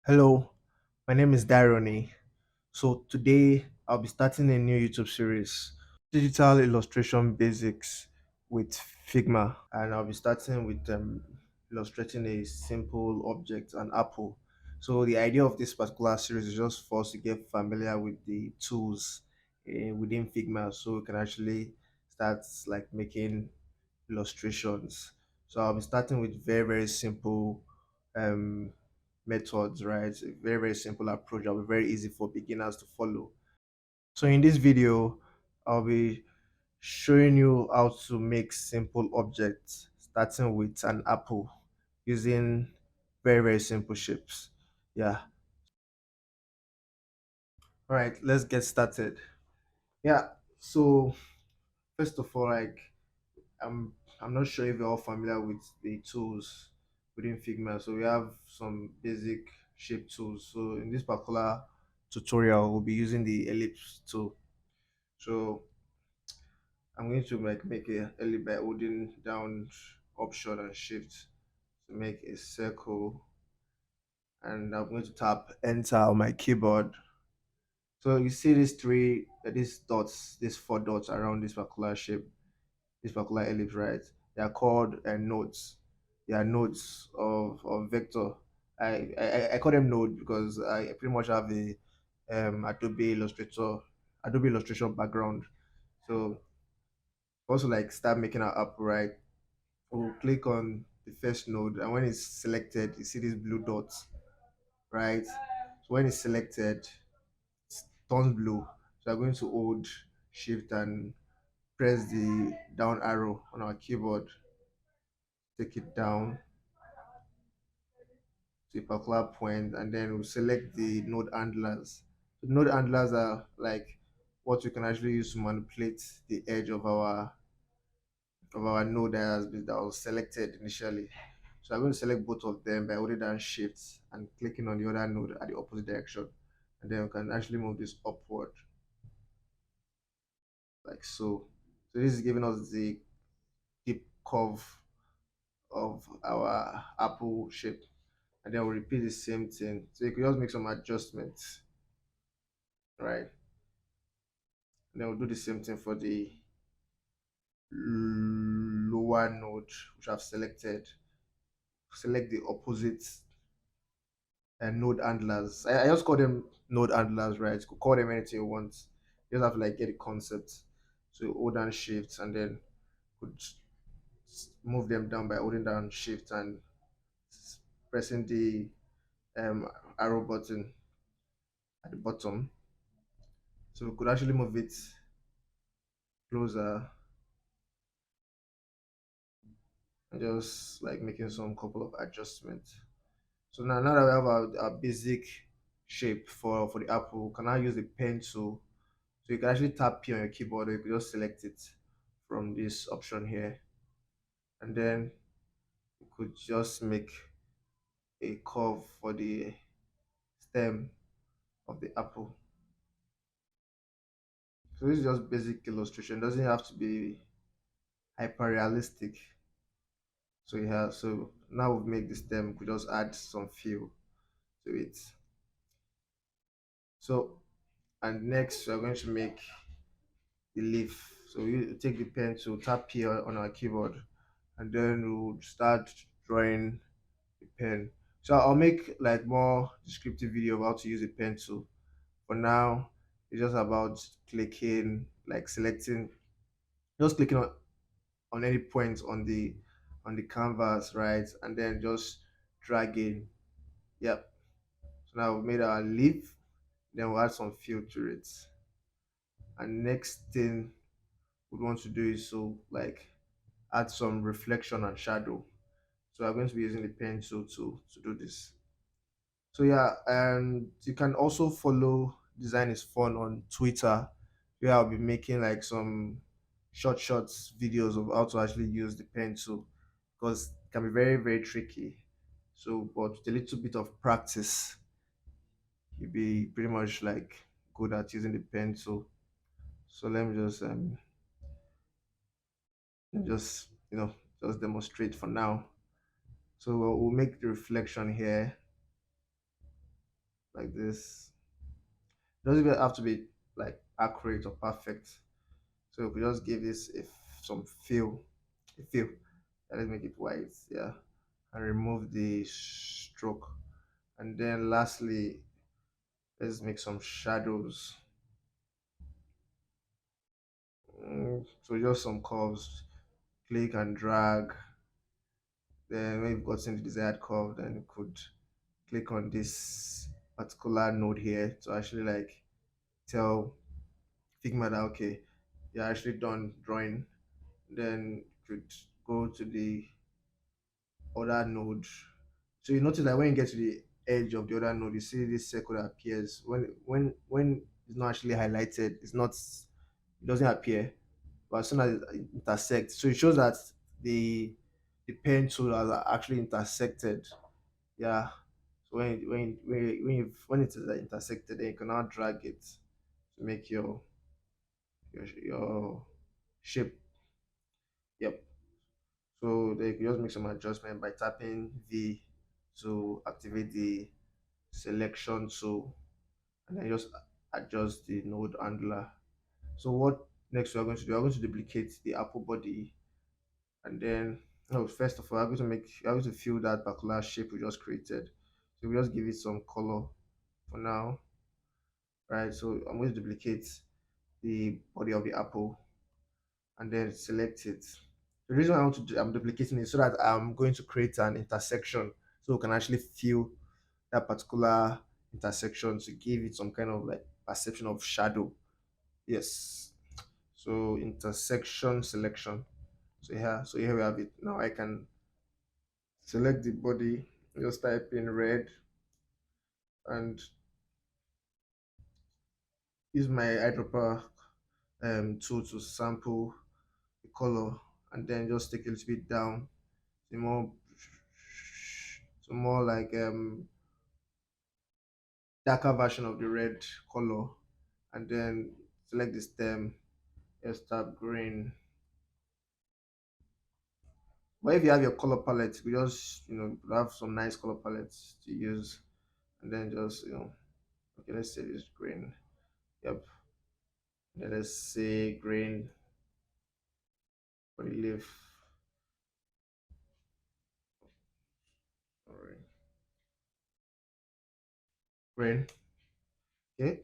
Hello, my name is Daroni. So today I'll be starting a new YouTube series, Digital Illustration Basics with Figma, and I'll be starting with illustrating a simple object, an apple. So the idea of this particular series is just for us to get familiar with the tools within Figma, so we can actually start like making illustrations. So I'll be starting with very simple um, methods, right? A very simple approach that will be very easy for beginners to follow. So in this video, I'll be showing you how to make simple objects, starting with an apple using very simple shapes. Yeah. All right, let's get started. Yeah. So first of all, I'm not sure if you're all familiar with the tools within Figma. So we have some basic shape tools. So in this particular tutorial, we'll be using the ellipse tool. So I'm going to make a ellipse by holding down Option and Shift to make a circle, and I'm going to tap Enter on my keyboard. So you see these dots, these four dots around this particular shape, this particular ellipse, right? They are called nodes. They are nodes of vector. I call them node because I pretty much have a Adobe Illustration background. So also like start making our app, right? We'll click on the first node, and when it's selected, you see these blue dots, right? So when it's selected, it turns blue. So I'm going to hold shift and press the down arrow on our keyboard, take it down to a particular point, and then we'll select the node handlers. The node handlers are like what we can actually use to manipulate the edge of our node that was selected initially. So I'm going to select both of them by holding down shift and clicking on the other node at the opposite direction. And then we can actually move this upward like so. So this is giving us the deep curve of our apple shape. And then we'll repeat the same thing. So you can just make some adjustments, right? And then we'll do the same thing for the lower node, which I've selected. Select the opposite node handlers. I just call them node handlers, right? You could call them anything you want. You just have to like get the concept. So hold down shift and then could move them down by holding down shift and pressing the um, arrow button at the bottom. So we could actually move it closer and just like making some couple of adjustments. So now that we have our basic shape for the apple, can I use the pen tool? So you can actually tap P on your keyboard, or you can just select it from this option here, and then you could just make a curve for the stem of the apple. So this is just basic illustration, doesn't have to be hyper realistic. So yeah, so now we've made the stem, we could just add some feel to it. So and next we're going to make the leaf. So we take the pen to tap here on our keyboard, and then we'll start drawing the pen. So I'll make like more descriptive video of how to use a pen tool. For now, it's just about clicking, like selecting, just clicking on any point on the canvas, right? And then just dragging. Yep. So now we've made our leaf, then we'll add some feel to it. And next thing we want to do is so like add some reflection and shadow. So I'm going to be using the pencil to do this. So yeah, and you can also follow Design is Fun on Twitter, where I'll be making like some shorts videos of how to actually use the pencil because it can be very tricky. So, but with a little bit of practice, you'll be pretty much like good at using the pencil. So let me just just demonstrate for now. So we'll make the reflection here. like this. It doesn't even have to be like accurate or perfect. So we just give this if some feel, a feel. Yeah, let's make it white, yeah, and remove the stroke. And then lastly, let's make some shadows. So just some curves, click and drag. Then when you've gotten the desired curve, then you could click on this particular node here to actually like tell Figma that okay, you're actually done drawing. Then you could go to the other node. So you notice that when you get to the edge of the other node, you see this circle that appears. When it's not actually highlighted, it doesn't appear. But as soon as it intersects, so it shows that the the pen tool has actually intersected. Yeah. So when it is intersected, then you can now drag it to make your shape. Yep. So they can just make some adjustment by tapping V to activate the selection tool, and then just adjust the node handler. So what next we are going to do? We are going to duplicate the Apple body, and then no, first of all, I'm going to fill that particular shape we just created. So we just give it some color for now, right? So I'm going to duplicate the body of the apple and then select it. The reason I'm duplicating it so that I'm going to create an intersection so we can actually fill that particular intersection to give it some kind of like perception of shadow. Yes. So intersection selection. So here we have it. Now I can select the body, just type in red and use my eyedropper tool to sample the color and then just take a little bit down to more like darker version of the red color, and then select the stem, just tap green. But if you have your color palette, we just have some nice color palettes to use, and then just okay, let's say this green. Yep. Then let's say green for the leaf. All right. Green. Okay.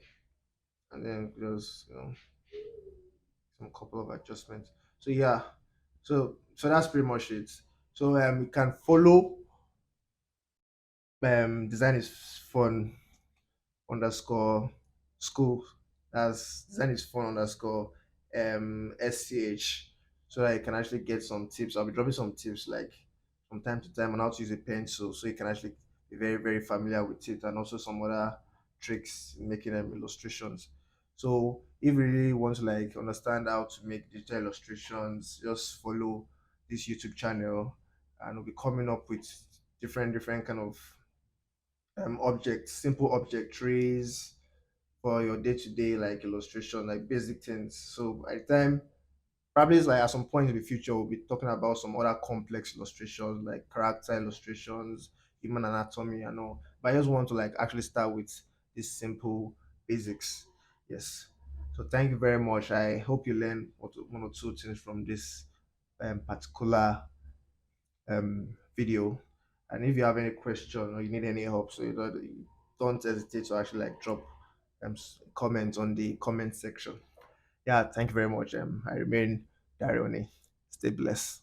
And then just some couple of adjustments. So yeah, so that's pretty much it. So you can follow design is fun underscore school. That's design is fun underscore sch, so that you can actually get some tips. I'll be dropping some tips like from time to time on how to use a pencil, so you can actually be very familiar with it, and also some other tricks in making illustrations. So if you really want to like understand how to make digital illustrations, just follow this YouTube channel, and we'll be coming up with different kind of objects, simple object trees for your day-to-day like illustration, like basic things. So by the time probably it's like at some point in the future we'll be talking about some other complex illustrations like character illustrations, human anatomy and all. But I just want to like actually start with these simple basics. Yes. So thank you very much. I hope you learn one or two things from this particular video. And if you have any question or you need any help, so don't hesitate to actually like drop comments on the comment section. Yeah, thank you very much. I remain Darione. Stay blessed.